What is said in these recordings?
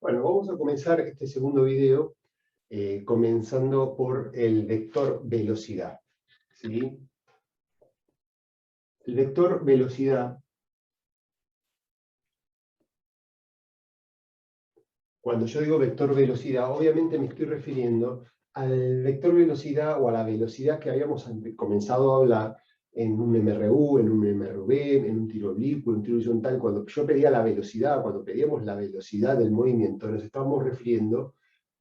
Bueno, vamos a comenzar este segundo video comenzando por el vector velocidad, ¿sí? El vector velocidad, cuando yo digo vector velocidad, obviamente me estoy refiriendo al vector velocidad o a la velocidad que habíamos comenzado a hablar en un MRU, en un MRV, en un tiro oblicuo, en un tiro horizontal. Cuando yo pedía la velocidad, cuando pedíamos la velocidad del movimiento, nos estábamos refiriendo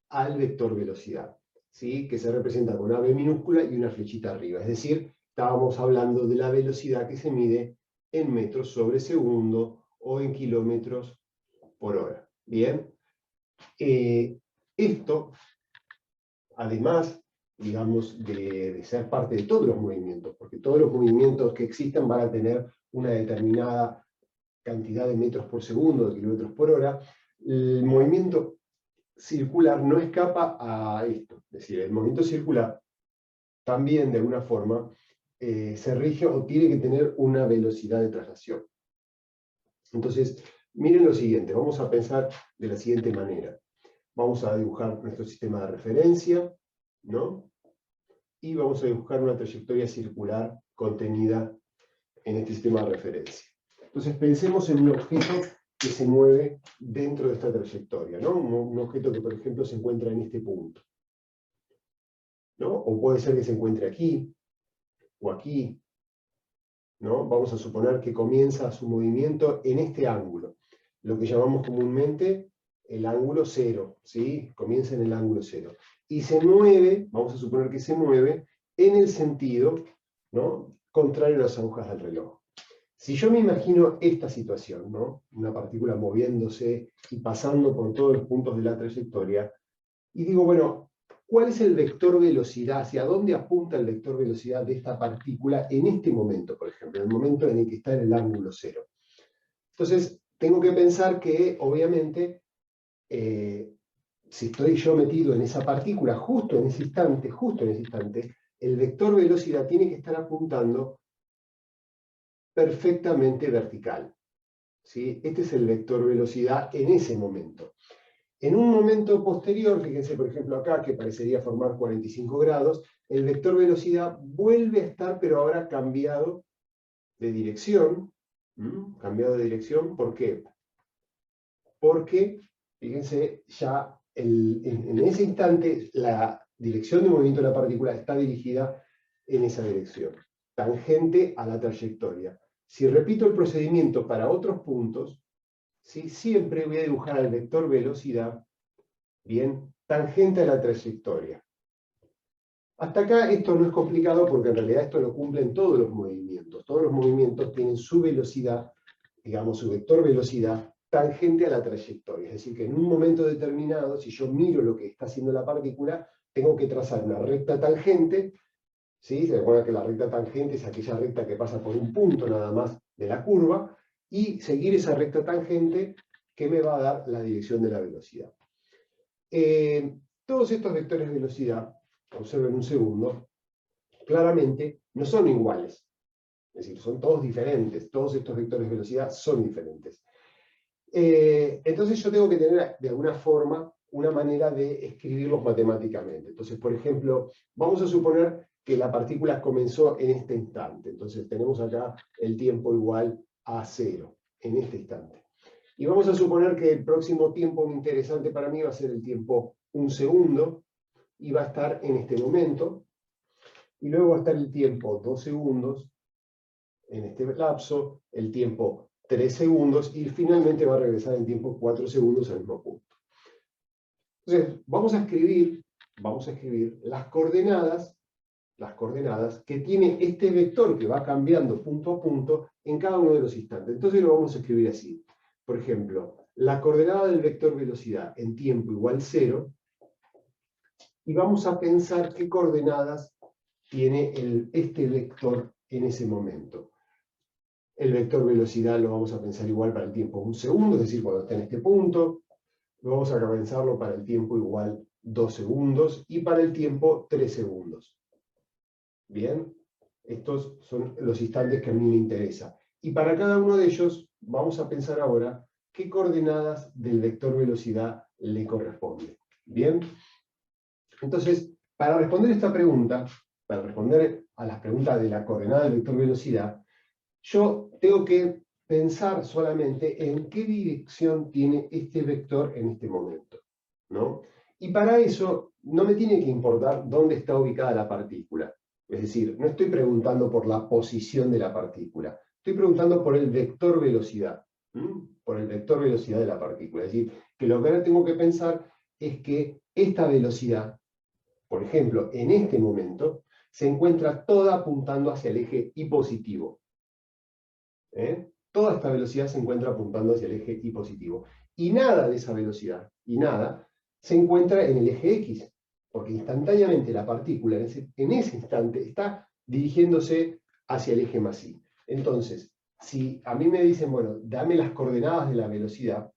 al vector velocidad, ¿sí? Que se representa con una B minúscula y una flechita arriba. Es decir, estábamos hablando de la velocidad que se mide en metros sobre segundo o en kilómetros por hora. Bien, esto, además, digamos, de ser parte de todos los movimientos, porque todos los movimientos que existan van a tener una determinada cantidad de metros por segundo, de kilómetros por hora, el movimiento circular no escapa a esto. Es decir, el movimiento circular también, de alguna forma, se rige o tiene que tener una velocidad de traslación. Entonces, miren lo siguiente, vamos a pensar de la siguiente manera. Vamos a dibujar nuestro sistema de referencia, ¿no? Y vamos a dibujar una trayectoria circular contenida en este sistema de referencia. Entonces, pensemos en un objeto que se mueve dentro de esta trayectoria, ¿no? Un objeto que, por ejemplo, se encuentra en este punto, ¿no? O puede ser que se encuentre aquí, o aquí, ¿no? Vamos a suponer que comienza su movimiento en este ángulo, lo que llamamos comúnmente el ángulo cero, ¿sí? Comienza en el ángulo cero. Y se mueve, vamos a suponer que se mueve, en el sentido, ¿no?, contrario a las agujas del reloj. Si yo me imagino esta situación, ¿no?, una partícula moviéndose y pasando por todos los puntos de la trayectoria, y digo, bueno, ¿cuál es el vector velocidad? ¿Hacia dónde apunta el vector velocidad de esta partícula en este momento, por ejemplo, en el momento en el que está en el ángulo cero? Entonces, tengo que pensar que, obviamente, si estoy yo metido en esa partícula justo en ese instante, el vector velocidad tiene que estar apuntando perfectamente vertical, ¿sí? Este es el vector velocidad en ese momento. En un momento posterior, fíjense por ejemplo acá, que parecería formar 45 grados, el vector velocidad vuelve a estar, pero ahora cambiado de dirección. Cambiado de dirección, ¿por qué? Porque, fíjense, ya en ese instante la dirección de movimiento de la partícula está dirigida en esa dirección, tangente a la trayectoria. Si repito el procedimiento para otros puntos, ¿sí?, siempre voy a dibujar al vector velocidad, bien, tangente a la trayectoria. Hasta acá esto no es complicado porque en realidad esto lo cumplen todos los movimientos. Todos los movimientos tienen su velocidad, digamos su vector velocidad, tangente a la trayectoria. Es decir, que en un momento determinado, si yo miro lo que está haciendo la partícula, tengo que trazar una recta tangente, ¿sí? Se recuerda que la recta tangente es aquella recta que pasa por un punto nada más de la curva, y seguir esa recta tangente que me va a dar la dirección de la velocidad. Todos estos vectores de velocidad, observen un segundo, claramente no son iguales. Es decir, son todos diferentes. Todos estos vectores de velocidad son diferentes. Entonces yo tengo que tener de alguna forma una manera de escribirlos matemáticamente. Entonces, por ejemplo, vamos a suponer que la partícula comenzó en este instante. Entonces tenemos acá el tiempo igual a 0, en este instante. Y vamos a suponer que el próximo tiempo interesante para mí va a ser el tiempo 1 segundo, y va a estar en este momento, y luego va a estar el tiempo 2 segundos, en este lapso, el tiempo 3 segundos, y finalmente va a regresar el tiempo 4 segundos al mismo punto. Entonces, vamos a escribir las coordenadas que tiene este vector que va cambiando punto a punto en cada uno de los instantes. Entonces lo vamos a escribir así. Por ejemplo, la coordenada del vector velocidad en tiempo igual 0, y vamos a pensar qué coordenadas tiene este vector en ese momento. El vector velocidad lo vamos a pensar igual para el tiempo 1 segundo, es decir, cuando está en este punto. Vamos a pensarlo para el tiempo igual 2 segundos y para el tiempo 3 segundos. Bien, estos son los instantes que a mí me interesan. Y para cada uno de ellos vamos a pensar ahora qué coordenadas del vector velocidad le corresponde. ¿Bien? Entonces, para responder esta pregunta, para responder a las preguntas de la coordenada del vector velocidad, yo tengo que pensar solamente en qué dirección tiene este vector en este momento, ¿no? Y para eso no me tiene que importar dónde está ubicada la partícula. Es decir, no estoy preguntando por la posición de la partícula, estoy preguntando por el vector velocidad, por el vector velocidad de la partícula. Es decir, que lo que ahora tengo que pensar es que esta velocidad, por ejemplo, en este momento, se encuentra toda apuntando hacia el eje y positivo. Toda esta velocidad se encuentra apuntando hacia el eje y positivo. Y nada de esa velocidad, y nada, se encuentra en el eje X, porque instantáneamente la partícula en ese instante está dirigiéndose hacia el eje más Y. Entonces, si a mí me dicen, bueno, dame las coordenadas de la velocidad,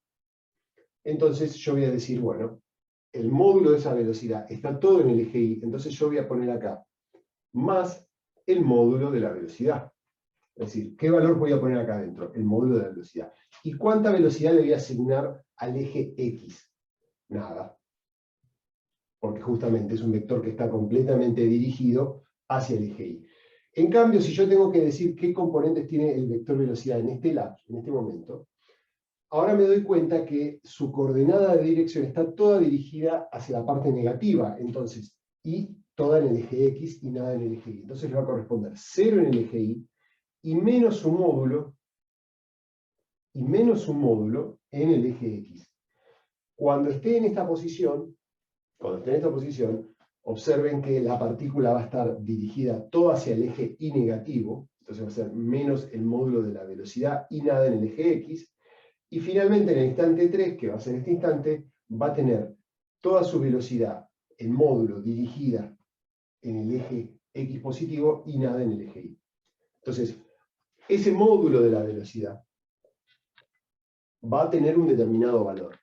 entonces yo voy a decir, bueno, el módulo de esa velocidad está todo en el eje Y, entonces yo voy a poner acá más el módulo de la velocidad. Es decir, ¿qué valor voy a poner acá adentro? El módulo de la velocidad. ¿Y cuánta velocidad le voy a asignar al eje X? Nada. Porque justamente es un vector que está completamente dirigido hacia el eje Y. En cambio, si yo tengo que decir qué componentes tiene el vector velocidad en este lapso, en este momento, ahora me doy cuenta que su coordenada de dirección está toda dirigida hacia la parte negativa, entonces, y toda en el eje X y nada en el eje Y. Entonces le va a corresponder 0 en el eje Y, y menos un módulo en el eje X. Cuando esté en esta posición, observen que la partícula va a estar dirigida toda hacia el eje Y negativo, entonces va a ser menos el módulo de la velocidad y nada en el eje X, y finalmente en el instante 3, que va a ser este instante, va a tener toda su velocidad, el módulo dirigida en el eje X positivo y nada en el eje Y. Entonces, ese módulo de la velocidad va a tener un determinado valor.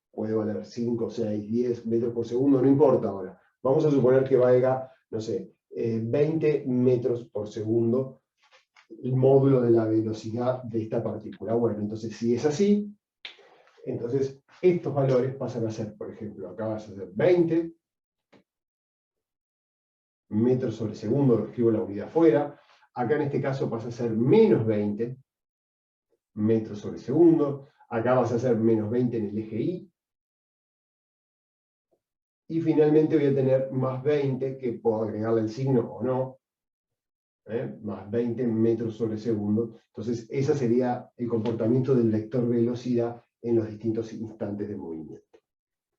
Puede valer 5, 6, 10 metros por segundo, no importa ahora. Vamos a suponer que valga, no sé, 20 metros por segundo el módulo de la velocidad de esta partícula. Bueno, entonces si es así, entonces estos valores pasan a ser, por ejemplo, acá va a ser 20 metros sobre segundo, escribo la unidad afuera. Acá en este caso pasa a ser menos 20 metros sobre segundo. Acá vas a hacer menos 20 en el eje Y. Y finalmente voy a tener más 20, que puedo agregarle el signo o no. Más 20 metros sobre segundo. Entonces, ese sería el comportamiento del vector velocidad en los distintos instantes de movimiento.